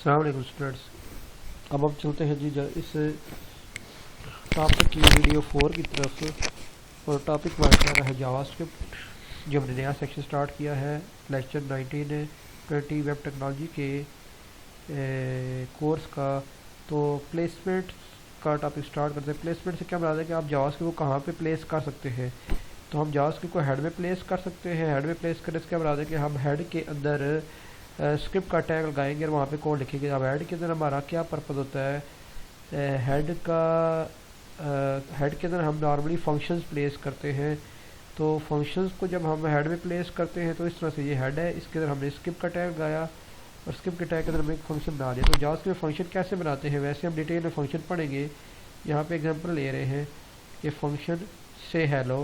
अस्सलाम वालेकुम स्टूडेंट्स। अब हम चलते हैं जी इस टॉपिक की वीडियो 4 की तरफ। और टॉपिक हमारा है जावास्क्रिप्ट, जो हमने नया सेक्शन स्टार्ट किया है। लेक्चर 19-20 वेब टेक्नोलॉजी के कोर्स का। तो प्लेसमेंट का टॉपिक स्टार्ट करते हैं। प्लेसमेंट से क्या मतलब है कि आप जावास्क्रिप्ट को कहाँ पे प्लेस कर सकते हैं। तो हम जावास्क्रिप्ट को हेड में प्लेस कर सकते हैं। हेड में प्लेस करने से क्या मतलब है कि हम हेड के अंदर स्क्रिप्ट का टैग लगाएंगे और वहाँ पे कोड लिखेंगे। अब हेड के अंदर हमारा क्या पर्पज़ होता है, हेड के अंदर हम नॉर्मली फंक्शंस प्लेस करते हैं। तो फंक्शंस को जब हम हेड में प्लेस करते हैं तो इस तरह से ये हेड है, इसके अंदर हमने स्क्रिप्ट का टैग लगाया और स्क्रिप्ट के टैग के अंदर हमने एक फंक्शन बना दिया। तो जावास्क्रिप्ट फंक्शन कैसे बनाते हैं वैसे हम डिटेल में फंक्शन पढ़ेंगे। यहाँ पे एग्जांपल ले रहे हैं कि फंक्शन से हेलो।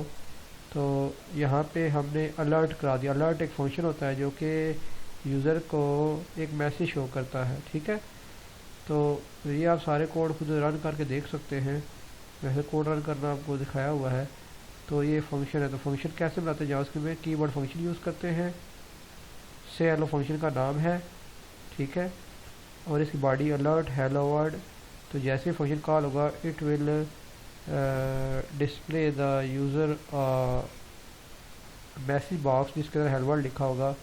तो यहाँ पे हमने अलर्ट करा दिया। अलर्ट एक फंक्शन होता है जो कि यूज़र को एक मैसेज शो करता है, ठीक है। तो ये आप सारे कोड खुद रन करके देख सकते हैं। वैसे कोड रन करना आपको दिखाया हुआ है। तो ये फंक्शन है। तो फंक्शन कैसे बनाते हैं जावास्क्रिप्ट में, कीवर्ड फंक्शन यूज़ करते हैं। से हेलो फंक्शन का नाम है, ठीक है। और इसकी बॉडी अलर्ट हेलो वर्ड। तो जैसे फंक्शन कॉल होगा it will display the user message box जिसके अंदर हेलो वर्ड लिखा होगा।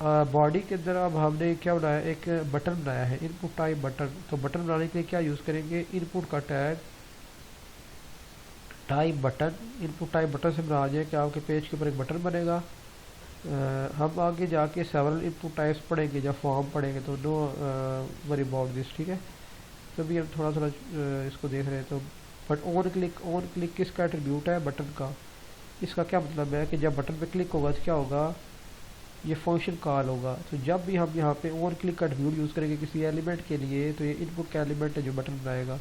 बॉडी के अंदर अब हमने क्या बनाया, एक बटन बनाया है, इनपुट टाइप बटन। तो बटन बनाने के लिए क्या यूज़ करेंगे, इनपुट का tag type button. Input type button से बना दिया कि आपके पेज के ऊपर एक बटन बनेगा। हम आगे जाके सेवरल इनपुट टाइप्स पढ़ेंगे, जब फॉर्म पढ़ेंगे तो नो वरी अबाउट दिस, ठीक है। तो अभी हम थोड़ा थोड़ा इसको देख रहे हैं। तो बट ऑन क्लिक किसका एट्रीब्यूट है, बटन का। इसका क्या मतलब है कि जब बटन पे क्लिक होगा तो क्या होगा, ये फंक्शन कॉल होगा। तो जब भी हम यहाँ पे ऑन क्लिक का एट्रीब्यूट यूज़ करेंगे किसी एलिमेंट के लिए, तो ये इनपुट का एलिमेंट है जो बटन बनाएगा।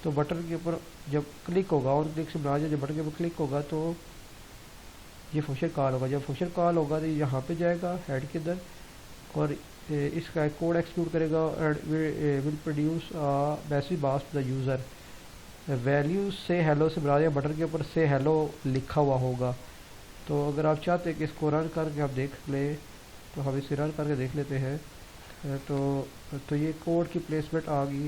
तो बटन के ऊपर जब क्लिक होगा, ऑन क्लिक से बना जब बटन के ऊपर क्लिक होगा तो ये फंक्शन कॉल होगा। जब फंक्शन कॉल होगा तो यहाँ पे जाएगा हेड के अंदर और इसका कोड एक्सिक्यूट करेगा और will produce message box to the user. Value से हेलो से बना दिया, बटन के ऊपर से हेलो लिखा हुआ होगा। तो अगर आप चाहते हैं कि इसको रन करके आप देख लें तो हम इसे रन करके देख लेते हैं। तो ये कोड की प्लेसमेंट आ गई।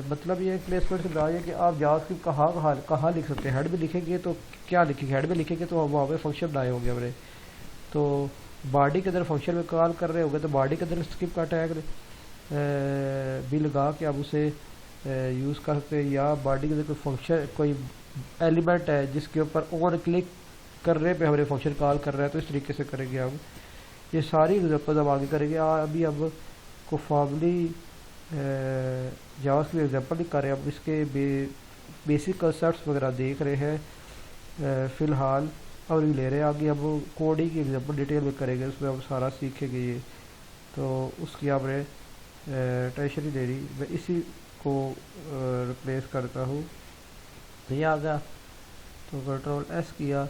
मतलब ये प्लेसमेंट से बताइए कि आप जावास्क्रिप्ट कहाँ लिख सकते हैं। हेड में लिखेंगे तो क्या लिखेंगे, हेड में लिखेंगे तो वहाँ पे फंक्शन बनाए होंगे हमने। तो बॉडी के अंदर फंक्शन में कॉल कर रहे होंगे तो बॉडी के अंदर स्क्रिप्ट का टैग भी लगा के आप उसे यूज़ कर सकते हैं। या बॉडी के अंदर कोई फंक्शन कोई एलिमेंट है जिसके ऊपर ऑन क्लिक करने पे हमारे फंक्शन कॉल कर रहा है, तो इस तरीके से करेंगे हम। ये सारी एग्जांपल हम आगे करेंगे। अभी हम को फॉर्मली जावास्क्रिप्ट एग्जांपल नहीं कर रहे, अब इसके बेसिक कंसेप्ट्स वगैरह देख रहे हैं फ़िलहाल और भी ले रहे हैं। आगे हम कोडिंग की एग्जांपल डिटेल में करेंगे, उसमें हम सारा सीखेंगे ये। तो उसकी आपने टेंशन नहीं लेनी। मैं इसी को रिप्लेस करता हूँ। ये आ गया तो कंट्रोल एस किया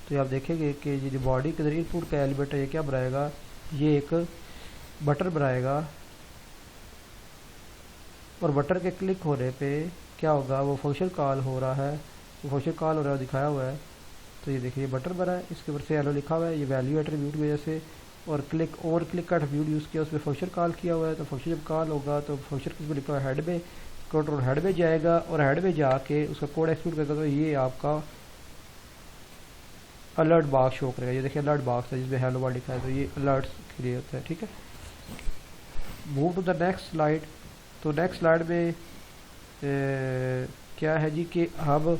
तो आप देखेंगे कि ये बॉडी के अंदर इनपुट का एलिमेंट है, ये क्या बनाएगा, ये एक बटन बनाएगा। और बटन के क्लिक होने पे क्या होगा, वो फंक्शन कॉल हो रहा है, वो फंक्शन कॉल हो रहा है दिखाया हुआ है। तो ये देखिए बटन बना है, इसके ऊपर से हेलो लिखा हुआ है, ये वैल्यू एट्रीब्यूट की वजह से। और क्लिक का एट्रीब्यूट यूज़ किया, उसमें फंक्शन कॉल किया हुआ है। तो फंक्शन जब कॉल होगा तो फंक्शन किस में लिखा हुआ है, हेड में। कंट्रोल हेड में जाएगा और हेड में जाके उसका कोड एक्सिक्यूट करेगा। तो ये आपका अलर्ट बॉक्स शो करेगा। ये देखिए अलर्ट बॉक्स है जिसमें हेलो वर्ड लिखा है, तो ये अलर्ट्स के लिए होता है, ठीक है। Move to the next slide. तो नेक्स्ट स्लाइड में क्या है जी कि हम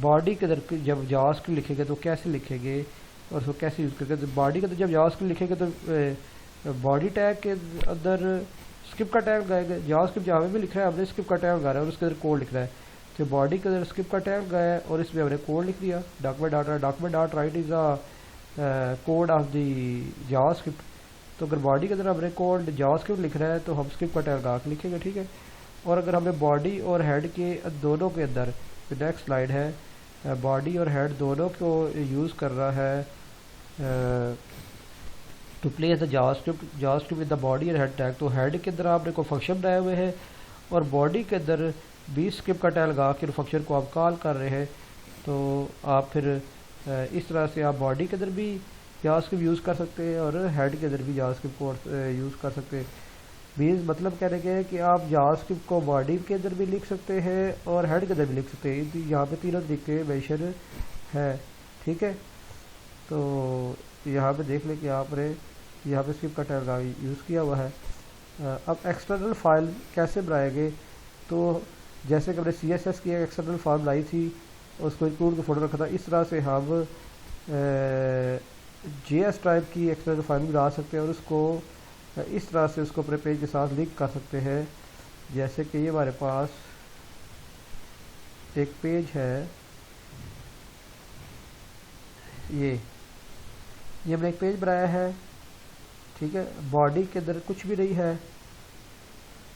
बॉडी के अंदर जब जावास्क्रिप्ट लिखेंगे तो कैसे लिखेंगे और उसको कैसे यूज़ करेंगे। तो बॉडी के अंदर जब जावास्क्रिप्ट लिखेंगे तो बॉडी टैग के अंदर स्क्रिप्ट का टैग लगाएगा। जावास्क्रिप्ट जहाँ भी लिख रहा है हमने स्क्रिप्ट का टैग लगा रहा है और उसके अंदर कोड लिख रहा है। तो बॉडी के अंदर स्क्रिप्ट का टैग लगाया है और इसमें हमने कोड लिख दिया। Document dot right is a code of the JavaScript. तो अगर बॉडी के अंदर हमने कोड जावास्क्रिप्ट लिख रहा है तो हम स्क्रिप्ट का टैग लगा के लिखेंगे, ठीक है। और अगर हमें बॉडी और हेड के दोनों के अंदर, नेक्स्ट स्लाइड है, बॉडी और हेड दोनों को यूज़ कर रहा है to place the JavaScript with the body और हेड टैग। तो हेड के अंदर आपने कोई फंक्शन बनाए हुए हैं और बॉडी के अंदर भी स्क्रिप्ट का टैग लगा के फंक्शन को आप कॉल कर रहे हैं। तो आप फिर इस तरह से आप बॉडी के अंदर भी जावास्क्रिप्ट यूज़ कर सकते हैं और हेड के अंदर भी जावास्क्रिप्ट को यूज़ कर सकते हैं। मीन्स मतलब कहने के है कि आप जावास्क्रिप्ट को बॉडी के अंदर भी लिख सकते हैं और हेड के अंदर भी लिख सकते हैं। यहाँ पे तीनों तरीके मेंशन है, ठीक है। तो यहाँ पे देख लें कि आपने यहाँ पे स्क्रिप्ट का टैग यूज़ किया हुआ है। अब एक्सटर्नल फाइल कैसे बनाएंगे, तो जैसे कि हमने CSS की एक एक्सटर्नल फाइल बनाई थी, उसको इंक्लूड के फोल्डर रखा था, इस तरह से हम JS टाइप की एक्सटर्नल फाइल बना सकते हैं और उसको इस तरह से उसको अपने पेज के साथ लिंक कर सकते हैं। जैसे कि ये हमारे पास एक पेज है, ये हमने एक पेज बनाया है, ठीक है। बॉडी के अंदर कुछ भी नहीं है,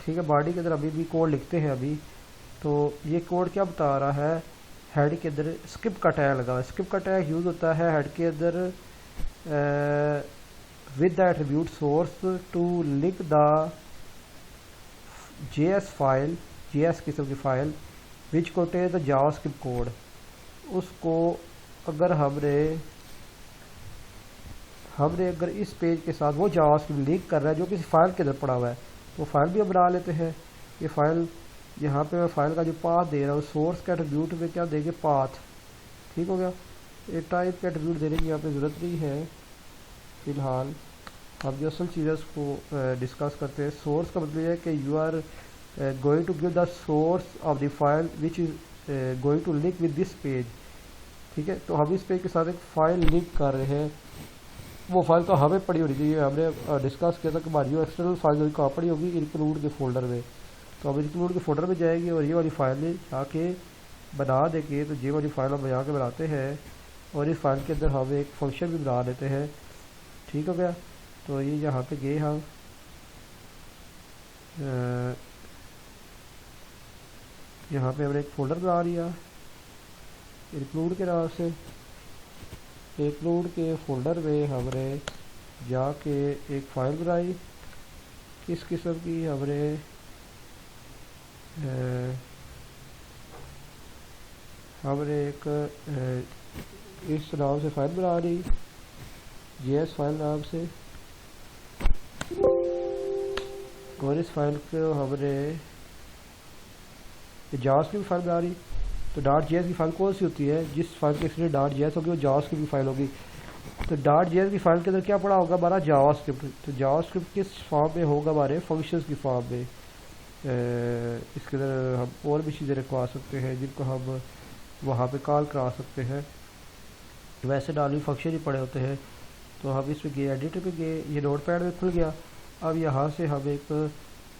ठीक है। बॉडी के अंदर अभी भी कोड लिखते हैं अभी, तो ये कोड क्या बता रहा है, हेड के अंदर स्क्रिप्ट का टैग लगा हुआ है। स्क्रिप्ट का टैग यूज़ होता है हेड के अंदर with the attribute source to link the JS file, JS किस्म की file which contains the JavaScript code. उसको अगर हमने अगर इस पेज के साथ वो जावास्क्रिप्ट लिंक कर रहा है जो किसी फाइल के अंदर पड़ा हुआ है, तो फाइल भी हम बना लेते हैं। ये फाइल यहाँ पे मैं फाइल का जो पाथ दे रहा हूँ, सोर्स के एट्रीब्यूट में क्या देंगे, पाथ, ठीक हो गया। ये टाइप के एट्रीब्यूट देने की यहाँ पे ज़रूरत नहीं है फ़िलहाल। हम जो असल चीज़ है उसको डिस्कस करते हैं। सोर्स का मतलब है कि you are going to give the source of the file which is going to link with this page, ठीक है। तो हम इस पेज के साथ एक फ़ाइल लिंक कर रहे हैं, वो फाइल तो हमें पड़ी होनी चाहिए। हमने डिस्कस किया था कि हमारी जो एक्सटर्नल फाइल कहाँ पड़ी होगी, इंक्लूड के फोल्डर में। तो अब इंक्लूड के फोल्डर में जाएगी और ये वाली फाइल आके बना देंगे। तो ये वाली फाइल हम यहाँ के बनाते हैं और इस फाइल के अंदर हम एक फंक्शन भी बना देते हैं, ठीक हो गया। तो ये यहाँ पे गए हम, यहाँ पे हमने एक फोल्डर बना लिया इंक्लूड के नाम से। इंक्लूड के फोल्डर में हमने जाके एक फ़ाइल बनाई, किस किस्म की, हमने एक इस नाम से फ़ाइल बना ली, JS फाइल नाम से। और इस फाइल को हमने जावास्क्रिप्ट फाइल बना ली। तो .js की फाइल कौन सी होती है, जिस फाइल के इसलिए .js होगी वो जावास्क्रिप्ट की फाइल होगी। तो .js की फाइल के अंदर क्या पड़ा होगा, हमारा जावास्क्रिप्ट। तो जावास्क्रिप्ट किस फॉर्म में होगा, हमारे फंक्शंस की फॉर्म में। इसके अंदर हम और भी चीज़ें रखवा सकते हैं जिनको हम वहाँ पे कॉल करा सकते हैं। वैसे डाली फंक्शन ही पड़े होते हैं। तो हम इसमें गए, एडिटर पे गए, ये नोटपैड में खुल गया। अब यहाँ से हम एक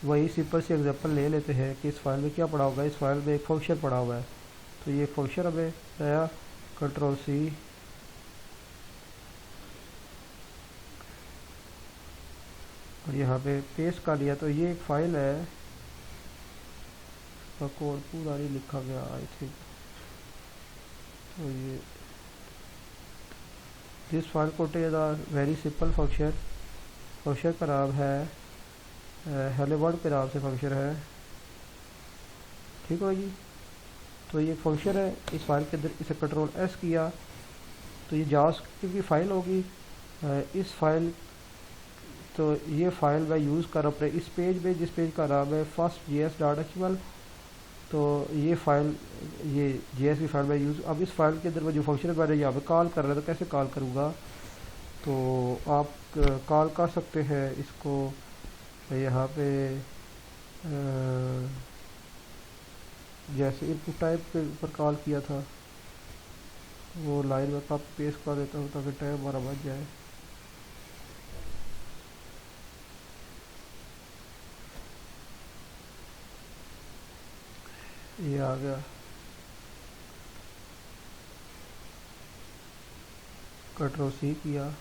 वही सिंपल सी एग्जांपल ले लेते हैं कि इस फाइल में क्या पड़ा होगा। इस फाइल में एक फंक्शन पड़ा हुआ है, तो ये फंक्शन हमें नया Ctrl+C, और यहाँ पे पेस्ट कर लिया। तो ये एक फाइल है, इसका कोड पूरा नहीं लिखा गया आई थिंक। तो ये this file contains a very simple function. Function का नाम है हेलो वर्ल्ड के नाम से फंक्शन है, ठीक हो जी। तो ये फंक्शन है, इस फाइल के अंदर इसे Ctrl+S किया तो ये जावास्क्रिप्ट की फाइल होगी। इस फाइल, तो ये फाइल मैं यूज़ कर अपने इस पेज में, जिस पेज का नाम है firstjs.html। तो ये फाइल, ये JS की फाइल मैं यूज़, अब इस फाइल के अंदर मैं जो फंक्शन है मैंने यहाँ पे कॉल कर रहा है, तो कैसे कॉल करूँगा। तो आप कॉल कर सकते हैं इसको यहाँ पे जैसे इनपुट टाइप के ऊपर कॉल किया था, वो लाइन में कॉपी पेस्ट कर देता हूँ ताकि टाइप हमारा बच जाए। ये आ गया, Ctrl+C किया।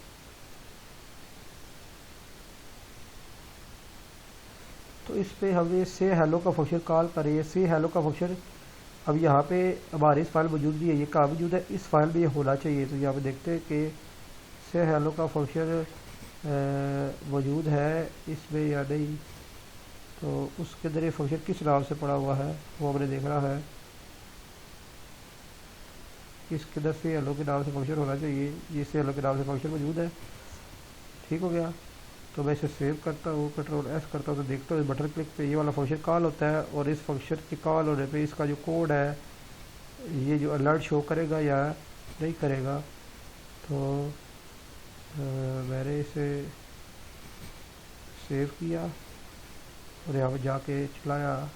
तो इस पे हमें से हेलो का फंक्शन कॉल करें। से हेलो का फंक्शन अब यहाँ पे हमारी इस फाइल मौजूद नहीं है, ये कहाँ मौजूद है, इस फाइल में ये होना चाहिए। तो यहाँ पे देखते हैं कि से हेलो का फंक्शन मौजूद है इसमें या नहीं। तो उसके अंदर ये फंक्शन किस नाम से पड़ा हुआ है वो हमने देखना है। इसके अंदर से हेलो के नाम से फंक्शन होना चाहिए, ये से हेलो के नाम से फंक्शन मौजूद है, ठीक हो गया। तो मैं इसे सेव करता हूँ, कंट्रोल एस करता हूँ, तो देखता हूँ बटन क्लिक पे ये वाला फंक्शन कॉल होता है, और इस फंक्शन के कॉल होने पे इसका जो कोड है ये जो अलर्ट शो करेगा या नहीं करेगा। तो मैंने इसे सेव किया और यहाँ पर जाके चलाया,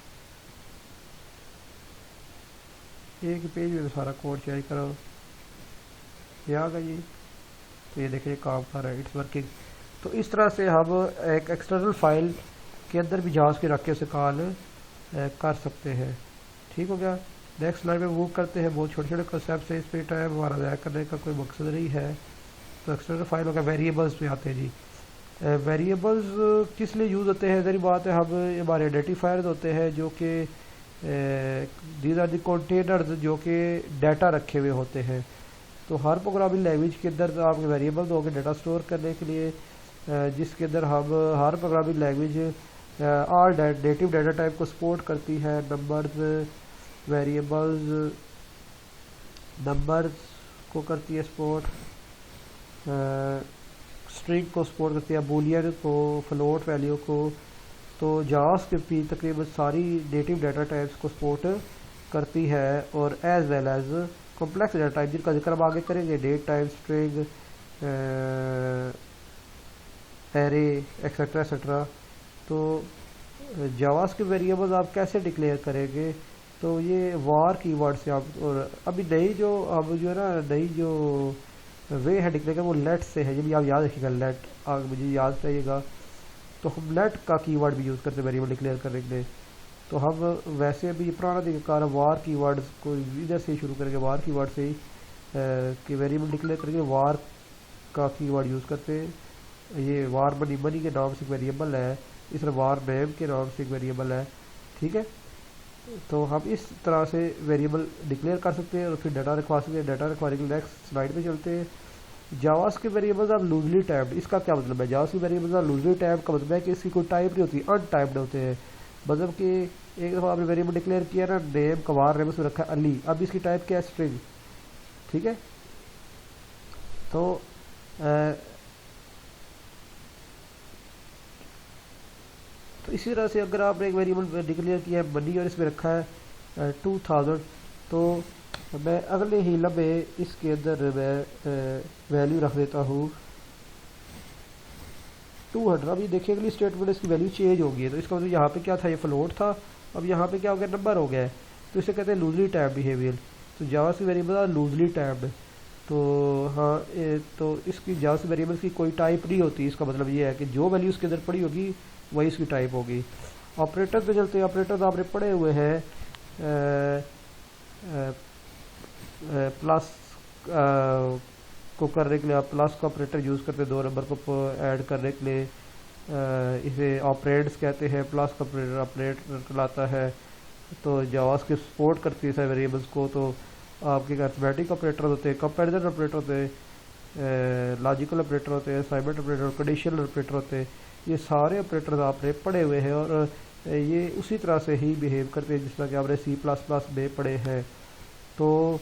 एक पेज में तो सारा कोड चेक करो, ये आ गया जी। तो ये देखिए काम कर रहा है, इट्स वर्किंग। तो इस तरह से हम एक एक्सटर्नल फाइल के अंदर भी जांच के रख के उसे कॉल कर सकते हैं। ठीक हो गया। नेक्स्ट स्लाइड में मूव करते हैं। बहुत छोटे छोटे कंसेप्ट है, इस पर टाइम हमारा ज़ाया करने का कोई मकसद नहीं है। तो एक्सटर्नल फाइलों का वेरिएबल्स पे आते हैं जी। वेरिएबल्स किस लिए यूज़ होते हैं, ज़री बात है, हम हमारे आइडेंटिफायर्स होते हैं जो कि दीज आर द कंटेनर्स जो कि डाटा रखे हुए होते हैं। तो हर प्रोग्रामिंग लैंग्वेज के अंदर आपके वेरिएबल्स होंगे डाटा स्टोर करने के लिए, जिसके अंदर हम हर programming language all native data type को सपोर्ट करती है। नंबर्स, वेरिएबल्स, नंबर्स को करती है सपोर्ट, स्ट्रिंग को सपोर्ट करती है, बूलियन को, फ्लोट वैल्यू को। तो जावास्क्रिप्ट भी तकरीबन सारी नेटिव डाटा टाइप्स को सपोर्ट करती है, और as well as complex data type जिनका जिक्र हम आगे करेंगे, date type, string, array, etcetera etcetera. तो जावास्क्रिप्ट वेरिएबल्स आप कैसे डिक्लेयर करेंगे, तो ये वार कीवर्ड से आप, और अभी नई जो अब जो है ना नई जो वे है डिक्लेयर वो लेट से है, जब आप याद रखिएगा लेट, आगे मुझे याद रहिएगा। तो हम लेट का कीवर्ड भी यूज़ करते हैं वेरिएबल डिक्लेयर करने के लिए। तो हम वैसे भी पुराना तरीका वार कीवर्ड्स को इधर से शुरू करेंगे, वार कीवर्ड से ही कि वेरिएबल डिक्लेयर करेंगे, वार का कीवर्ड यूज़ करते हैं। ये वार मनी, मनी के नाम से एक वेरिएबल है, इस तरह वार नेम के नाम से एक वेरिएबल है। ठीक है। तो हम इस तरह से वेरिएबल डिक्लेयर कर सकते हैं और फिर डाटा रखवा सकते हैं। डाटा रखवाने के लिए नेक्स्ट स्लाइड पे चलते हैं। JavaScript variables are loosely typed. इसका क्या मतलब है? JavaScript variables are loosely typed का मतलब है कि इसकी कोई टाइप नहीं होती, अनटाइप्ड होते हैं। मतलब कि एक दफ़ा आपने वेरिएबल डिक्लेयर किया ना, नेम का वार नेम उसमें रखा है अली, अब इसकी टाइप क्या है? स्ट्रिंग। ठीक है। तो इसी तरह से अगर आपने एक वेरिएबल डिक्लेयर किया है मनी और इसमें रखा है 2000, तो मैं अगले ही लम्हे इसके अंदर मैं वैल्यू रख देता हूँ 200। अब ये देखिए अगली स्टेटमेंट इसकी वैल्यू चेंज हो गई है। तो इसका मतलब यहाँ पे क्या था, ये फ्लोट था, अब यहाँ पे क्या हो गया, नंबर हो गया है। तो इसे कहते हैं लूजली टैब्ड बिहेवियर। तो जावा से वेरिएबल लूजली टैब्ड। तो हाँ, तो इसकी जावा से वेरिएबल्स की कोई टाइप नहीं होती। इसका मतलब ये है कि जो वैल्यू उसके अंदर पड़ी होगी वही इसकी टाइप होगी। ऑपरेटर पे चलते हैं। ऑपरेटर आपने पढ़े हुए हैं, प्लस को करने के लिए आप प्लस का ऑपरेटर यूज़ करते हैं, 2 नंबर को ऐड करने के लिए। इसे ऑपरेंड्स कहते हैं। प्लस का ऑपरेटर ऑपरेटर कहलाता है। तो जावास्क्रिप्ट सपोर्ट करती है सारे वेरिएबल्स को। तो आपके अरिथमेटिक ऑपरेटर होते हैं, कंपैरिजन ऑपरेटर होते हैं, लॉजिकल ऑपरेटर होते हैं, साइबर ऑपरेटर, कंडीशनल ऑपरेटर होते हैं। ये सारे ऑपरेटर आपने पढ़े हुए हैं और ये उसी तरह से ही बिहेव करते हैं जिस तरह कि आपने C++ में पढ़े हैं। तो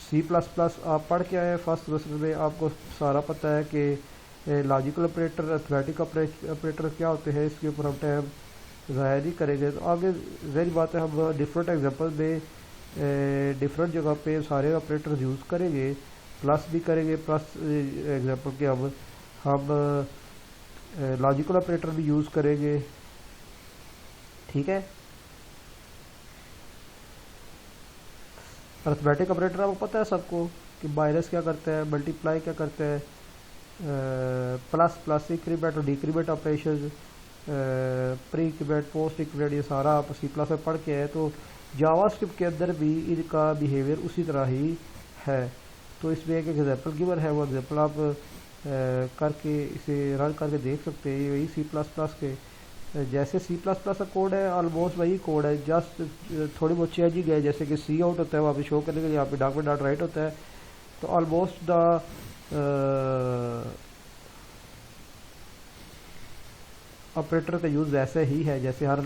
C++ आप पढ़ के आए फर्स्ट सेमेस्टर में, आपको सारा पता है कि लॉजिकल ऑपरेटर, अरिथमेटिक ऑपरेटर क्या होते हैं। इसके ऊपर हम टाइम ज़ाया नहीं करेंगे। तो आगे ज़ाहिर बात है हम डिफरेंट एग्जांपल में डिफरेंट जगह पे सारे ऑपरेटर यूज़ करेंगे, प्लस भी करेंगे। प्लस एग्जांपल के हम लॉजिकल ऑपरेटर भी यूज़ करेंगे। ठीक है। अरिथमेटिक ऑपरेटर आपको पता है सबको कि माइनस क्या करता है, मल्टीप्लाई क्या करता है, प्लस इंक्रीमेंट और decrement operation, pre increment, post increment, ये सारा आप C+ में पढ़ के आए। तो जावास्क्रिप्ट के अंदर भी इनका बिहेवियर उसी तरह ही है। तो इसमें एक एग्जांपल गिवन है, वो एग्जांपल आप करके इसे रन करके देख सकते हैं। वही C++ के जैसे C++ का कोड है, ऑलमोस्ट वही कोड है, जस्ट थोड़ी बहुत चेंजिंग है। जैसे कि सी आउट होता है वहाँ पे शो करने के लिए, यहाँ पे डॉक्यूमेंट डॉट राइट होता है। तो ऑलमोस्ट द ऑपरेटर का यूज़ वैसे ही है जैसे हर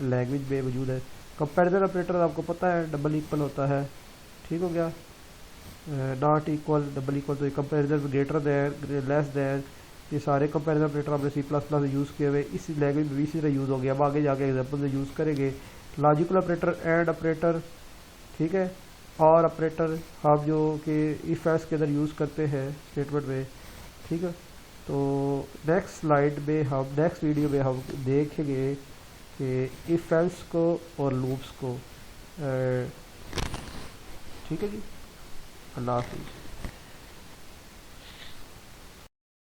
लैंग्वेज में मौजूद है। कंपैरिजन ऑपरेटर आपको पता है डबल इक्वल होता है। ठीक हो गया। नॉट इक्वल, डबल इक्वल, तो comparison greater than, less than, ये सारे कंपेरिजन ऑपरेटर आपने सी प्लस प्लस यूज़ किए हुए इस लैंग्वेज में भी इसी तरह यूज़ हो गया। अब आगे जाके एग्जाम्पल में यूज़ करेंगे लॉजिकल ऑपरेटर, एंड ऑपरेटर, ठीक है, और ऑपरेटर हम जो कि इफ एल्स के अंदर यूज़ करते हैं स्टेटमेंट में, ठीक है। तो नेक्स्ट स्लाइड में हम नेक्स्ट वीडियो में हम देखेंगे कि इफ एल्स को और लूप्स को। ठीक है जी, अल्लाह हाफिज़।